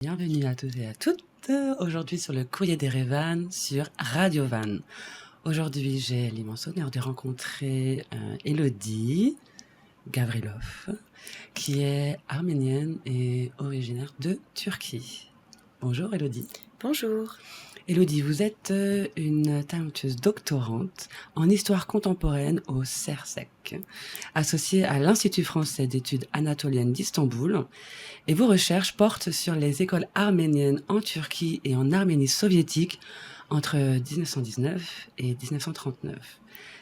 Bienvenue à tous et à toutes, aujourd'hui sur le Courrier d'Erevan sur Radio Van. Aujourd'hui, j'ai l'immense honneur de rencontrer Elodie Gavrilov, qui est arménienne et originaire de Turquie. Bonjour Elodie. Bonjour. Elodie, vous êtes une talentueuse doctorante en histoire contemporaine au CERSEC, associée à l'Institut français d'études anatoliennes d'Istanbul, et vos recherches portent sur les écoles arméniennes en Turquie et en Arménie soviétique entre 1919 et 1939.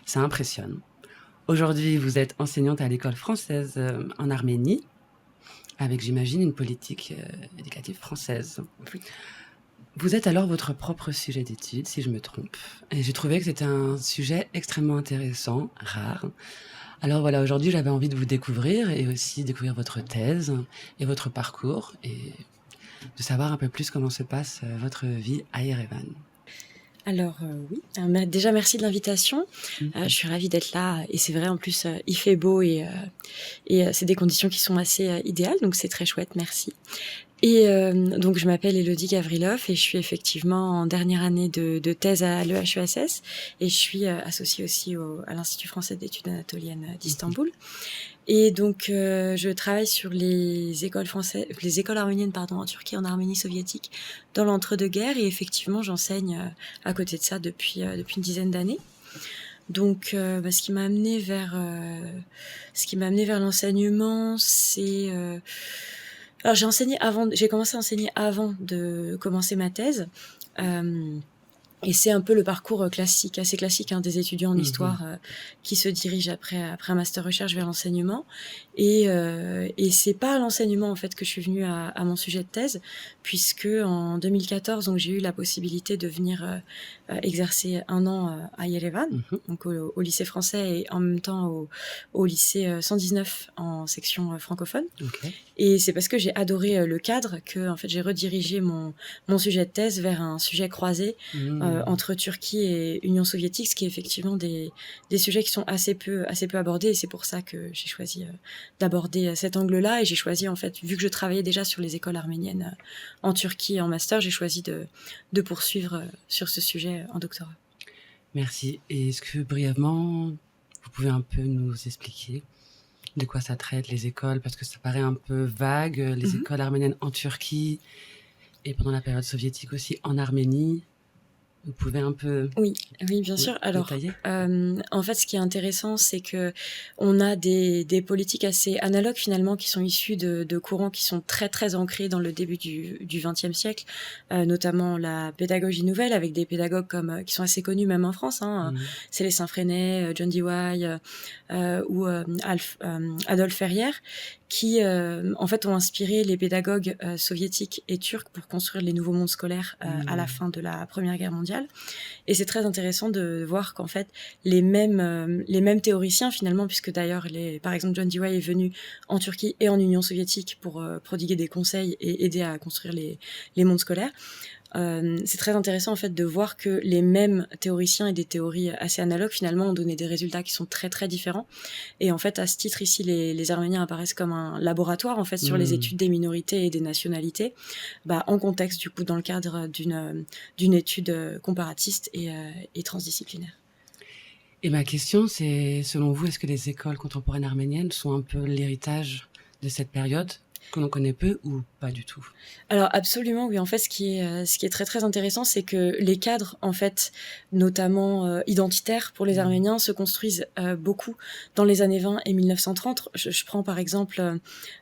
Ça impressionne. Aujourd'hui, vous êtes enseignante à l'école française en Arménie, avec, j'imagine, une politique éducative française. Oui. Vous êtes alors votre propre sujet d'étude, si je me trompe. Et j'ai trouvé que c'était un sujet extrêmement intéressant, rare. Alors voilà, aujourd'hui, j'avais envie de vous découvrir et aussi découvrir votre thèse et votre parcours et de savoir un peu plus comment se passe votre vie à Erevan. Alors oui, déjà merci de l'invitation. Je suis ravie d'être là et c'est vrai en plus il fait beau et c'est des conditions qui sont assez idéales, donc c'est très chouette, merci. Et donc je m'appelle Elodie Gavrilov et je suis effectivement en dernière année de thèse à l'EHESS et je suis associée aussi à l'Institut français d'études anatoliennes d'Istanbul. Et donc je travaille sur les écoles arméniennes en Turquie, en Arménie soviétique, dans l'entre-deux-guerres, et effectivement j'enseigne à côté de ça depuis une dizaine d'années. Donc ce qui m'a amené vers l'enseignement, c'est alors j'ai commencé à enseigner avant de commencer ma thèse. Et c'est un peu le parcours assez classique des étudiants en histoire qui se dirigent après un master recherche vers l'enseignement. Et c'est pas à l'enseignement en fait que je suis venue à mon sujet de thèse, puisque en 2014 donc j'ai eu la possibilité de venir exercer un an à Yerevan, donc au lycée français, et en même temps au lycée 119 en section francophone. Okay. Et c'est parce que j'ai adoré le cadre que en fait j'ai redirigé mon sujet de thèse vers un sujet croisé entre Turquie et Union soviétique, ce qui est effectivement des sujets qui sont assez peu abordés, et c'est pour ça que j'ai choisi d'aborder cet angle-là. Et j'ai choisi, en fait, vu que je travaillais déjà sur les écoles arméniennes en Turquie en master, j'ai choisi de poursuivre sur ce sujet en doctorat. Merci. Et est-ce que brièvement, vous pouvez un peu nous expliquer de quoi ça traite, les écoles, parce que ça paraît un peu vague, les écoles arméniennes en Turquie et pendant la période soviétique aussi en Arménie. Vous pouvez un peu... Oui, bien sûr. Alors, en fait, ce qui est intéressant, c'est que on a des politiques assez analogues finalement qui sont issues de courants qui sont très très ancrés dans le début du XXe siècle, notamment la pédagogie nouvelle, avec des pédagogues qui sont assez connus même en France. C'est les Saint-Freinet, John Dewey ou Adolphe Ferrière, qui en fait ont inspiré les pédagogues soviétiques et turcs pour construire les nouveaux mondes scolaires à la fin de la Première Guerre mondiale. Et c'est très intéressant de voir qu'en fait les mêmes théoriciens finalement, puisque d'ailleurs par exemple John Dewey est venu en Turquie et en Union soviétique pour prodiguer des conseils et aider à construire les mondes scolaires. C'est très intéressant en fait de voir que les mêmes théoriciens et des théories assez analogues finalement ont donné des résultats qui sont très très différents. Et en fait à ce titre ici les Arméniens apparaissent comme un laboratoire en fait sur les études des minorités et des nationalités, en contexte du coup dans le cadre d'une étude comparatiste et transdisciplinaire. Et ma question c'est, selon vous, est-ce que les écoles contemporaines arméniennes sont un peu l'héritage de cette période que l'on connaît peu ou pas du tout? Alors absolument oui, en fait ce qui est très très intéressant, c'est que les cadres en fait notamment identitaires pour les Arméniens se construisent beaucoup dans les années 20 et 1930. Je prends par exemple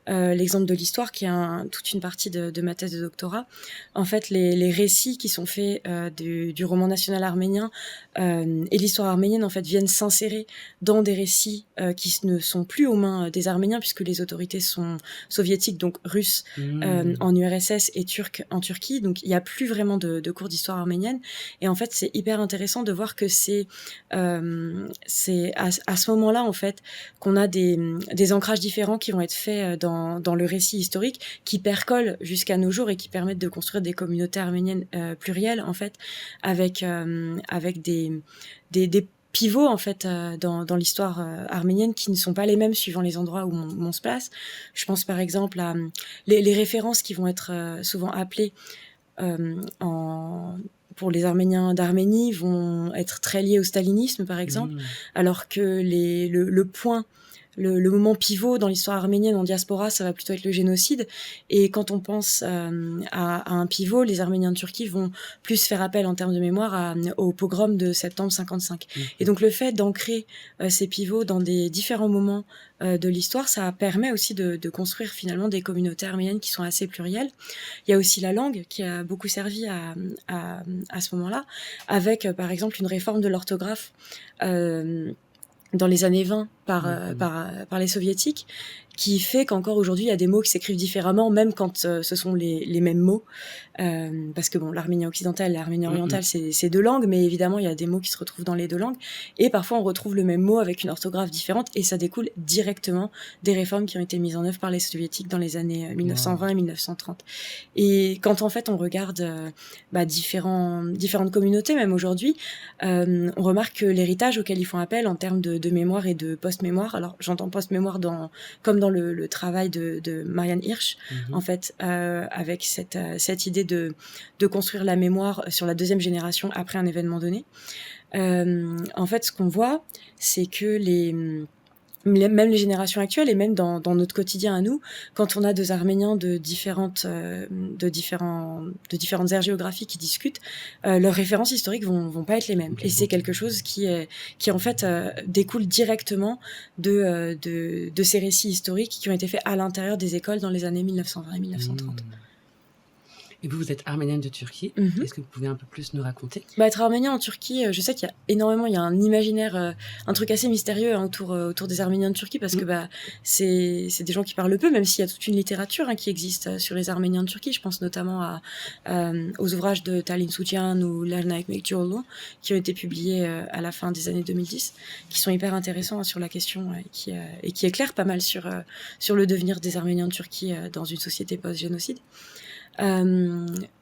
l'exemple de l'histoire qui est toute une partie de ma thèse de doctorat. En fait les récits qui sont faits du roman national arménien et l'histoire arménienne en fait viennent s'insérer dans des récits qui ne sont plus aux mains des Arméniens, puisque les autorités sont soviétiques, donc russes en URSS et turques en Turquie, donc il n'y a plus vraiment de cours d'histoire arménienne. Et en fait c'est hyper intéressant de voir que c'est à ce moment-là en fait qu'on a des ancrages différents qui vont être faits dans le récit historique, qui percolent jusqu'à nos jours et qui permettent de construire des communautés arméniennes plurielles en fait, avec des pivots en fait dans l'histoire arménienne qui ne sont pas les mêmes suivant les endroits où on se place. Je pense par exemple à les références qui vont être souvent appelées pour les Arméniens d'Arménie vont être très liés au stalinisme par exemple, alors que le point le moment pivot dans l'histoire arménienne en diaspora, ça va plutôt être le génocide. Et quand on pense à un pivot, les Arméniens de Turquie vont plus faire appel en termes de mémoire au pogrom de septembre 55. Et donc le fait d'ancrer ces pivots dans des différents moments de l'histoire, ça permet aussi de construire finalement des communautés arméniennes qui sont assez plurielles. Il y a aussi la langue qui a beaucoup servi à ce moment-là, avec par exemple une réforme de l'orthographe dans les années 20 par les soviétiques, qui fait qu'encore aujourd'hui il y a des mots qui s'écrivent différemment, même quand ce sont les mêmes mots, parce que bon, l'arménien occidental et l'arménien oriental c'est deux langues, mais évidemment il y a des mots qui se retrouvent dans les deux langues, et parfois on retrouve le même mot avec une orthographe différente, et ça découle directement des réformes qui ont été mises en œuvre par les soviétiques dans les années 1920 et 1930. Et quand en fait on regarde différentes communautés, même aujourd'hui, on remarque que l'héritage auquel ils font appel en termes de mémoire et de post-mémoire, alors j'entends post-mémoire comme dans le travail de Marianne Hirsch, en fait, avec cette idée de construire la mémoire sur la deuxième génération après un événement donné. En fait, ce qu'on voit, c'est que même les générations actuelles et même dans notre quotidien à nous, quand on a deux Arméniens de différentes aires géographiques qui discutent, leurs références historiques vont pas être les mêmes. Et c'est quelque chose qui en fait découle directement de ces récits historiques qui ont été faits à l'intérieur des écoles dans les années 1920 et 1930. Et vous êtes arménienne de Turquie. Est-ce que vous pouvez un peu plus nous raconter ? Être arménien en Turquie, je sais qu'il y a énormément, il y a un imaginaire, un truc assez mystérieux autour des Arméniens de Turquie, parce que c'est des gens qui parlent peu, même s'il y a toute une littérature qui existe sur les Arméniens de Turquie. Je pense notamment aux ouvrages de Talin Sucian ou Lernaik Mekcioglu, qui ont été publiés à la fin des années 2010, qui sont hyper intéressants sur la question et qui éclairent pas mal sur le devenir des Arméniens de Turquie dans une société post-génocide.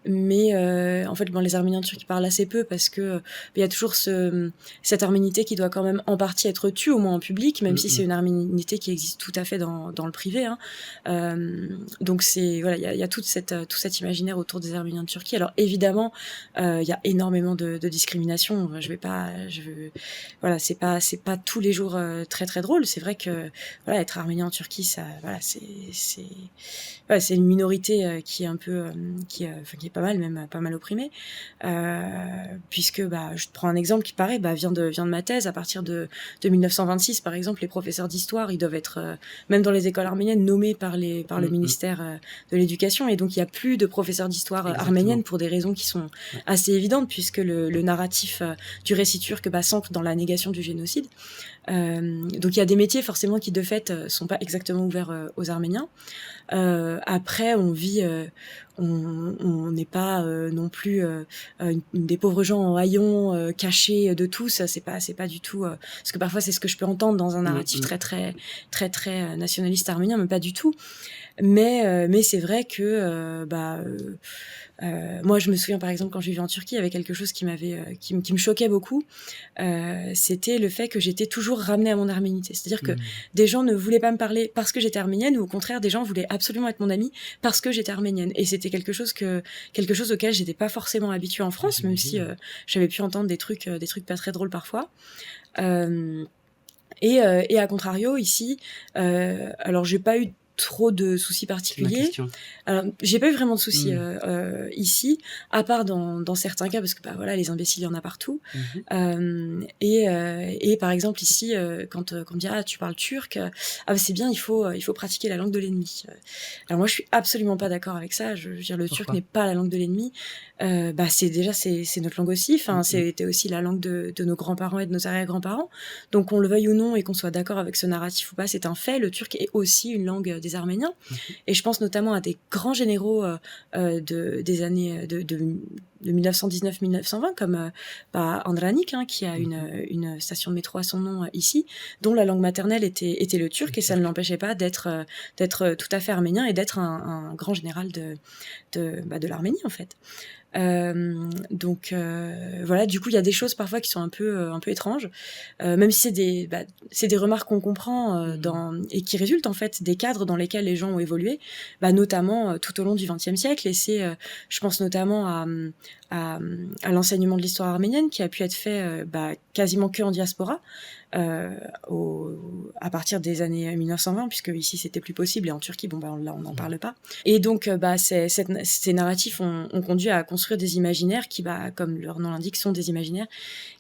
Mais en fait les Arméniens de Turquie parlent assez peu parce que il y a toujours cette arménité qui doit quand même en partie être tue, au moins en public, même si c'est une arménité qui existe tout à fait dans le privé, donc c'est il y a tout cet imaginaire autour des Arméniens de Turquie. Alors évidemment il y a énormément de discrimination. C'est pas tous les jours très très drôle. C'est vrai que être arménien en Turquie, ça c'est une minorité qui est un peu qui est pas mal opprimée, puisque je te prends un exemple qui pareil vient de ma thèse. À partir de 1926 par exemple, les professeurs d'histoire ils doivent être même dans les écoles arméniennes nommés par le ministère de l'éducation, et donc il y a plus de professeurs d'histoire arménienne pour des raisons qui sont assez évidentes, puisque le narratif du récit turc s'ancre dans la négation du génocide. Donc il y a des métiers forcément qui de fait sont pas exactement ouverts aux Arméniens. Après on vit on n'est pas non plus des pauvres gens en haillons cachés de tous. C'est pas du tout parce que parfois c'est ce que je peux entendre dans un narratif très très très très nationaliste arménien, mais pas du tout. Mais c'est vrai que moi je me souviens par exemple quand je vivais en Turquie, il y avait quelque chose qui me choquait beaucoup, c'était le fait que j'étais toujours ramenée à mon arménité. C'est-à-dire que des gens ne voulaient pas me parler parce que j'étais arménienne, ou au contraire des gens voulaient absolument être mon amie parce que j'étais arménienne, et c'était quelque chose auquel j'étais pas forcément habituée en France, même si j'avais pu entendre des trucs pas très drôles parfois. Et à contrario ici, alors j'ai pas eu trop de soucis particuliers. Alors, j'ai pas eu vraiment de soucis ici, à part dans certains cas, parce que les imbéciles, il y en a partout. Et par exemple ici, quand on me dit tu parles turc, c'est bien, il faut pratiquer la langue de l'ennemi. Alors moi je suis absolument pas d'accord avec ça. Je veux dire, le turc n'est pas la langue de l'ennemi. C'est notre langue aussi. C'était aussi la langue de nos grands-parents et de nos arrière-grands-parents. Donc on le veuille ou non, et qu'on soit d'accord avec ce narratif ou pas, c'est un fait. Le turc est aussi une langue des Arméniens. Et je pense notamment à des grands généraux des années de 1919-1920, comme Andranik, qui a une station de métro à son nom ici, dont la langue maternelle était le turc, et ça ne l'empêchait pas d'être tout à fait arménien et d'être un grand général de l'Arménie, en fait. Donc voilà, du coup il y a des choses parfois qui sont un peu étranges, même si c'est des remarques qu'on comprend et qui résultent en fait des cadres dans lesquels les gens ont évolué, notamment tout au long du XXe siècle. Et c'est je pense notamment à l'enseignement de l'histoire arménienne qui a pu être fait quasiment que en diaspora, à partir des années 1920, puisque ici c'était plus possible, et en Turquie là on n'en parle pas. Et donc ces narratifs ont conduit à construire des imaginaires qui, comme leur nom l'indique, sont des imaginaires,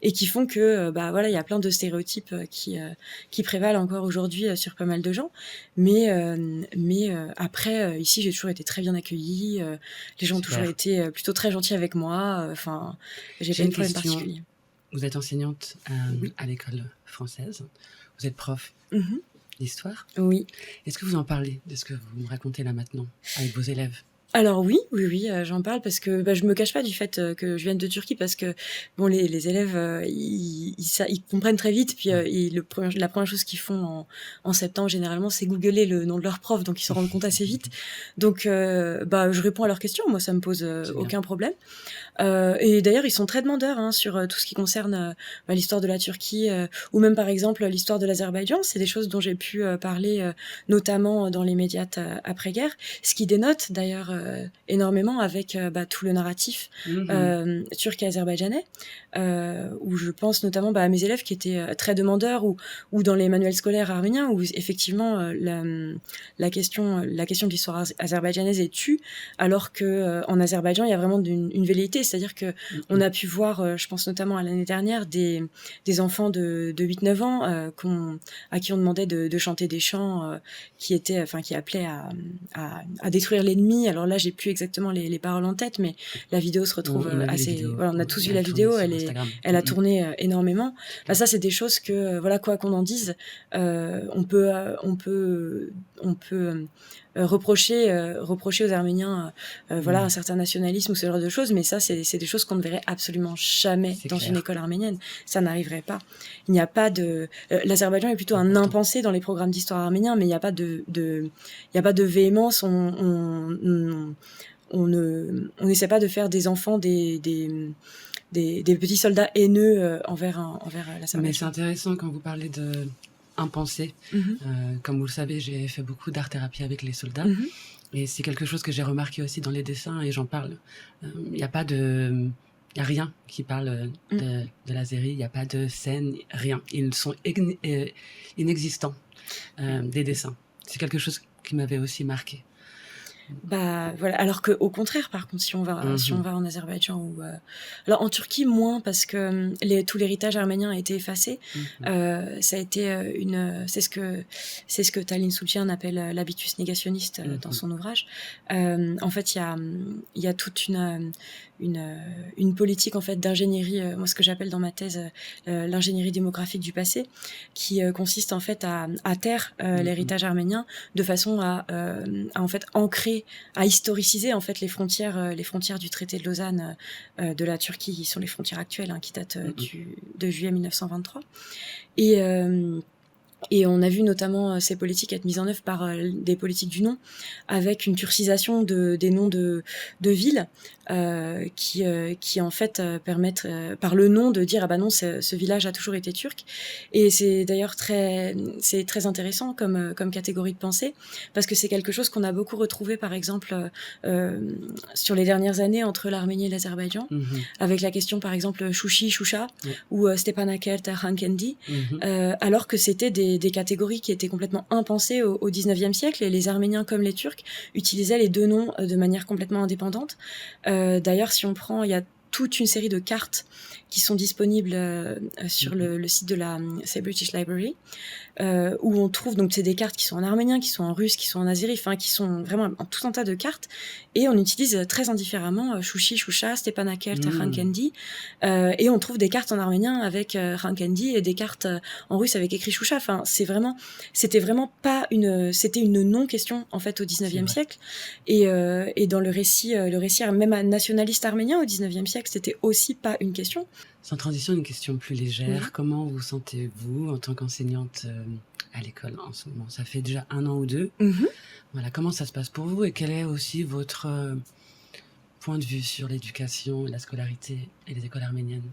et qui font que voilà, il y a plein de stéréotypes qui prévalent encore aujourd'hui sur pas mal de gens. Mais après ici j'ai toujours été très bien accueillie, les gens ont toujours été plutôt très gentils avec moi, enfin j'ai pas eu de problème particulier. Vous êtes enseignante à l'école française, vous êtes prof d'histoire. Oui. Est-ce que vous en parlez de ce que vous me racontez là maintenant avec vos élèves? Alors oui, j'en parle parce que je me cache pas du fait que je vienne de Turquie, parce que bon, les élèves ils comprennent très vite, puis la première chose qu'ils font en septembre généralement, c'est googler le nom de leur prof, donc ils s'en rendent compte assez vite. Donc je réponds à leurs questions, moi ça me pose aucun problème. Et d'ailleurs ils sont très demandeurs sur tout ce qui concerne l'histoire de la Turquie, ou même par exemple l'histoire de l'Azerbaïdjan. C'est des choses dont j'ai pu parler notamment dans les médias après-guerre, ce qui dénote d'ailleurs énormément avec tout le narratif turc et azerbaïdjanais, où je pense notamment à mes élèves qui étaient très demandeurs, ou dans les manuels scolaires arméniens, où effectivement la question de l'histoire azerbaïdjanaise est tue, alors que en Azerbaïdjan il y a vraiment une velléité. C'est-à-dire que on a pu voir, je pense notamment à l'année dernière, des enfants de 8-9 ans à qui on demandait de chanter des chants qui appelaient à détruire l'ennemi. Alors là, j'ai plus exactement les paroles en tête, mais la vidéo se retrouve assez... Voilà, on a tous vu la vidéo, elle a tourné énormément. Ça, c'est des choses que, voilà, quoi qu'on en dise, on peut reprocher aux Arméniens un certain nationalisme ou ce genre de choses, mais ça c'est des choses qu'on ne verrait absolument jamais dans une école arménienne. Ça n'arriverait pas. Il n'y a pas de l'Azerbaïdjan est plutôt un impensé dans les programmes d'histoire arménien, mais il n'y a pas de véhémence. On n'essaie pas de faire des enfants des petits soldats haineux envers l'Azerbaïdjan. Mais c'est intéressant quand vous parlez de impensé. Comme vous le savez, j'ai fait beaucoup d'art-thérapie avec les soldats. Et c'est quelque chose que j'ai remarqué aussi dans les dessins, et j'en parle. Il n'y a rien qui parle de l'Azérie, il n'y a pas de scène, rien. Ils sont inexistants, des dessins. C'est quelque chose qui m'avait aussi marqué. Voilà, alors que au contraire, par contre, si on va en Azerbaïdjan ou alors en Turquie moins, parce que tout l'héritage arménien a été effacé. Ça a été c'est ce que Tallinn Sulcian appelle l'habitus négationniste dans son ouvrage. En fait, il y a toute une politique en fait d'ingénierie, moi ce que j'appelle dans ma thèse l'ingénierie démographique du passé, qui consiste en fait à taire l'héritage arménien de façon à en fait ancrer, à historiciser en fait les frontières du traité de Lausanne de la Turquie, qui sont les frontières actuelles, qui datent de juillet 1923. Et on a vu notamment ces politiques être mises en œuvre par des politiques du nom, avec une turcisation des noms de villes qui en fait permettent par le nom de dire non, ce village a toujours été turc. Et c'est d'ailleurs très intéressant comme catégorie de pensée, parce que c'est quelque chose qu'on a beaucoup retrouvé par exemple sur les dernières années entre l'Arménie et l'Azerbaïdjan, avec la question par exemple Chouchi, Choucha ou Stepanakert, Hankendi, alors que c'était des catégories qui étaient complètement impensées au 19e siècle, et les Arméniens comme les Turcs utilisaient les deux noms de manière complètement indépendante. D'ailleurs, si on prend, il y a toute une série de cartes qui sont disponibles sur le site de la British Library, où on trouve, donc c'est des cartes qui sont en arménien, qui sont en russe, qui sont en azéri, enfin qui sont vraiment tout un tas de cartes, et on utilise très indifféremment Chouchi, Choucha, Stepanakert, Khankendi, et on trouve des cartes en arménien avec Khankendi et des cartes en russe avec écrit Choucha. Enfin, c'était vraiment pas c'était une non-question en fait au 19e siècle, et dans le récit même nationaliste arménien au 19e siècle, c'était aussi pas une question. Sans transition, une question plus légère. Comment vous sentez-vous en tant qu'enseignante à l'école en ce moment? Ça fait déjà 1 an ou 2. Voilà, comment ça se passe pour vous et quel est aussi votre point de vue sur l'éducation, la scolarité et les écoles arméniennes?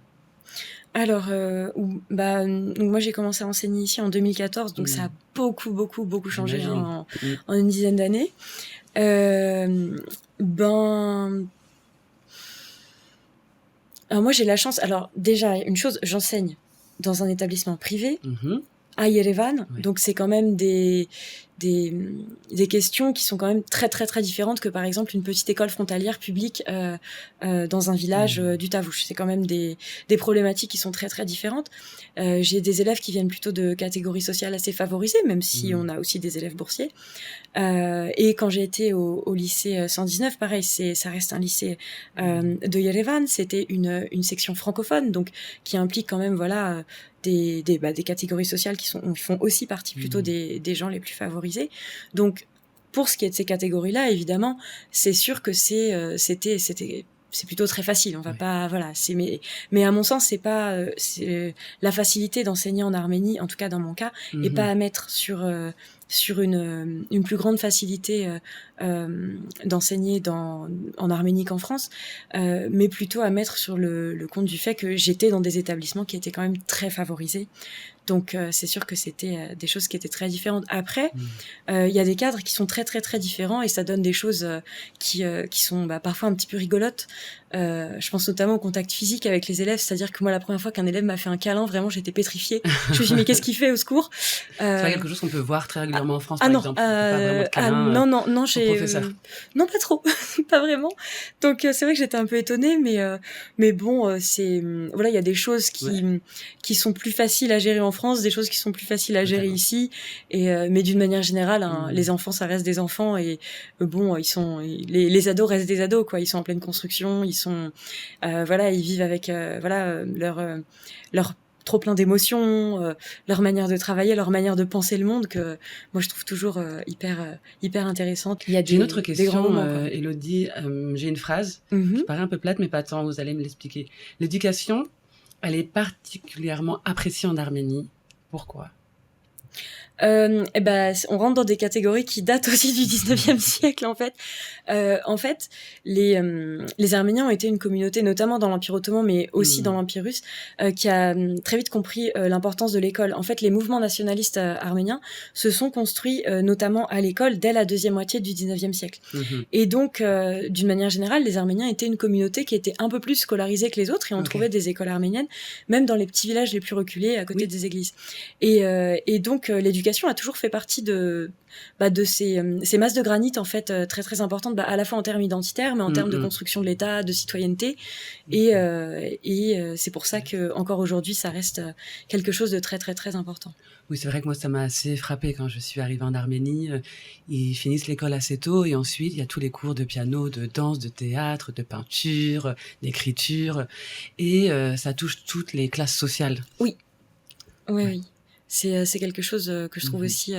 Alors, donc moi j'ai commencé à enseigner ici en 2014, donc ça a beaucoup changé en une dizaine d'années. Alors moi j'ai la chance, alors déjà une chose, j'enseigne dans un établissement privé à Yerevan, donc c'est quand même des questions qui sont quand même très différentes que par exemple une petite école frontalière publique dans un village du Tavouche. C'est quand même des problématiques qui sont très différentes. J'ai des élèves qui viennent plutôt de catégories sociales assez favorisées, même si on a aussi des élèves boursiers. Et quand j'ai été au lycée 119, pareil, ça reste un lycée de Yerevan. C'était une section francophone, donc qui implique quand même des catégories sociales qui font aussi partie plutôt des gens les plus favorisés. Donc pour ce qui est de ces catégories-là, évidemment, c'est sûr que c'est plutôt très facile. On va pas, mais à mon sens, c'est pas la facilité d'enseigner en Arménie, en tout cas dans mon cas, et pas à mettre sur une plus grande facilité d'enseigner en Arménie qu'en France, mais plutôt à mettre sur le compte du fait que j'étais dans des établissements qui étaient quand même très favorisés. Donc c'est sûr que c'était des choses qui étaient très différentes. Après, il y a des cadres qui sont très différents et ça donne des choses qui sont parfois un petit peu rigolotes. Je pense notamment au contact physique avec les élèves, c'est-à-dire que moi la première fois qu'un élève m'a fait un câlin, vraiment j'étais pétrifiée. Je me suis dit mais qu'est-ce qu'il fait, au secours? C'est pas quelque chose qu'on peut voir très régulièrement en France, par exemple. Pas vraiment de câlin, non, non, pas trop, pas vraiment. Donc c'est vrai que j'étais un peu étonnée, mais bon, voilà, il y a des choses qui sont plus faciles à gérer en France, des choses qui sont plus faciles à gérer ici, mais d'une manière générale, les enfants ça reste des enfants, et bon, les ados restent des ados, quoi. Ils sont en pleine construction, ils vivent avec leur trop plein d'émotions, leur manière de travailler, leur manière de penser le monde, que moi je trouve toujours hyper intéressante. J'ai une autre question, Élodie. J'ai une phrase qui paraît un peu plate, mais pas tant, vous allez me l'expliquer. L'éducation, elle est particulièrement appréciée en Arménie. Pourquoi? On rentre dans des catégories qui datent aussi du 19e siècle, en fait. Les Arméniens ont été une communauté, notamment dans l'Empire ottoman, mais aussi dans l'Empire russe, qui a très vite compris l'importance de l'école. En fait, les mouvements nationalistes arméniens se sont construits notamment à l'école dès la deuxième moitié du 19e siècle. Et donc, d'une manière générale, les Arméniens étaient une communauté qui était un peu plus scolarisée que les autres, et on trouvait des écoles arméniennes, même dans les petits villages les plus reculés, à côté des églises. Et donc, l'éducation a toujours fait partie de ces masses de granit, en fait, très importantes, à la fois en termes identitaires, mais en termes de construction de l'État, de citoyenneté. Et c'est pour ça que encore aujourd'hui, ça reste quelque chose de très important. Oui, c'est vrai que moi, ça m'a assez frappée quand je suis arrivée en Arménie. Ils finissent l'école assez tôt, et ensuite, il y a tous les cours de piano, de danse, de théâtre, de peinture, d'écriture, et ça touche toutes les classes sociales. Oui. C'est quelque chose que je trouve aussi...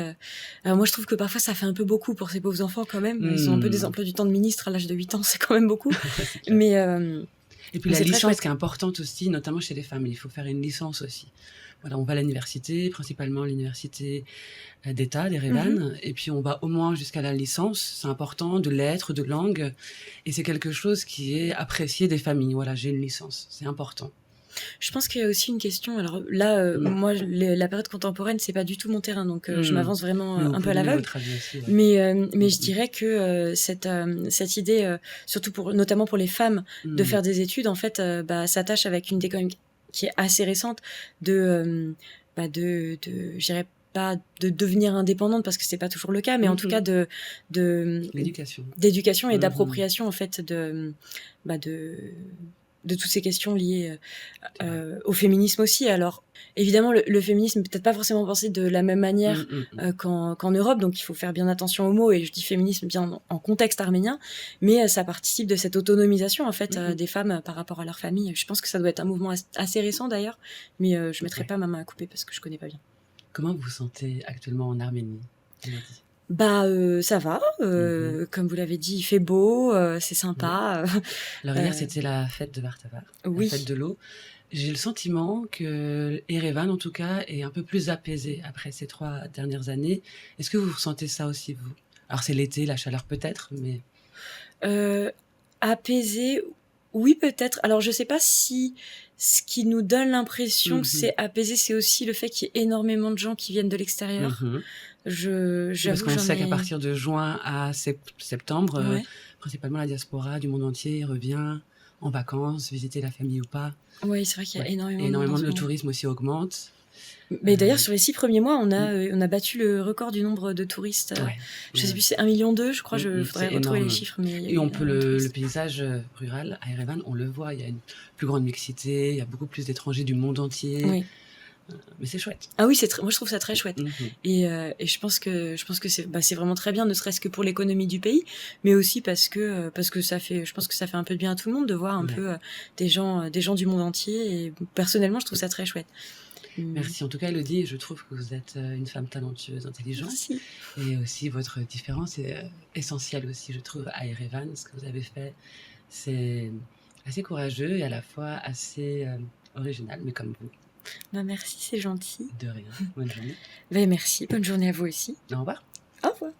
Alors moi, je trouve que parfois, ça fait un peu beaucoup pour ces pauvres enfants, quand même. Ils ont un peu des emplois du temps de ministre à l'âge de 8 ans, c'est quand même beaucoup. Mais et puis la licence qui est importante aussi, notamment chez les femmes. Il faut faire une licence aussi. Voilà, on va à l'université, principalement l'université d'État, d'Erevan, et puis on va au moins jusqu'à la licence. C'est important, de lettres, de langue, et c'est quelque chose qui est apprécié des familles. Voilà, j'ai une licence, c'est important. Je pense qu'il y a aussi une question. Alors là, moi, la période contemporaine, c'est pas du tout mon terrain, donc je m'avance vraiment un peu à l'aveugle. Mais je dirais que cette idée, surtout notamment pour les femmes, de faire des études, en fait, s'attache avec une idée quand même qui est assez récente je dirais pas de devenir indépendante, parce que c'est pas toujours le cas, mais en tout cas d'éducation et d'appropriation, en fait, de toutes ces questions liées au féminisme aussi. Alors, évidemment, le féminisme n'est peut-être pas forcément pensé de la même manière qu'en Europe, donc il faut faire bien attention aux mots, et je dis féminisme bien en contexte arménien, mais ça participe de cette autonomisation, en fait, des femmes par rapport à leur famille. Je pense que ça doit être un mouvement assez récent, d'ailleurs, mais je ne mettrai pas ma main à couper parce que je ne connais pas bien. Comment vous vous sentez actuellement en Arménie, Elodie ? Ça va, comme vous l'avez dit, il fait beau, c'est sympa. Alors hier, c'était la fête de Vartavar, Oui. la fête de l'eau. J'ai le sentiment que Erevan, en tout cas, est un peu plus apaisé après ces 3 dernières années. Est-ce que vous ressentez ça aussi, vous ? Alors c'est l'été, la chaleur peut-être, mais... Apaisé, oui peut-être. Alors je sais pas si ce qui nous donne l'impression que c'est apaisé, c'est aussi le fait qu'il y ait énormément de gens qui viennent de l'extérieur. J'avoue, parce qu'on sait qu'à partir de juin à septembre, Ouais. Principalement la diaspora du monde entier revient en vacances, visiter la famille ou pas. Oui, c'est vrai qu'il y a énormément Et de monde en énormément ce le moment. tourisme aussi augmente. Mais d'ailleurs, sur les 6 premiers mois, on a battu le record du nombre de touristes. Je sais plus, c'est 1,2 million, je crois. Faudrait retrouver les chiffres. Mais et on peut le paysage rural à Erevan, on le voit, il y a une plus grande mixité, il y a beaucoup plus d'étrangers du monde entier. Oui. Mais c'est chouette. Ah oui, moi je trouve ça très chouette. Et je pense que c'est vraiment très bien, ne serait-ce que pour l'économie du pays, mais aussi parce que je pense que ça fait un peu de bien à tout le monde de voir un peu des gens du monde entier. Et personnellement, je trouve ça très chouette. Merci. En tout cas, Elodie, je trouve que vous êtes une femme talentueuse, intelligente. Merci. Et aussi, votre différence est essentielle aussi, je trouve, à Erevan. Ce que vous avez fait, c'est assez courageux et à la fois assez original, mais comme vous. Merci, c'est gentil. De rien. Bonne journée. Merci, bonne journée à vous aussi. Au revoir. Au revoir.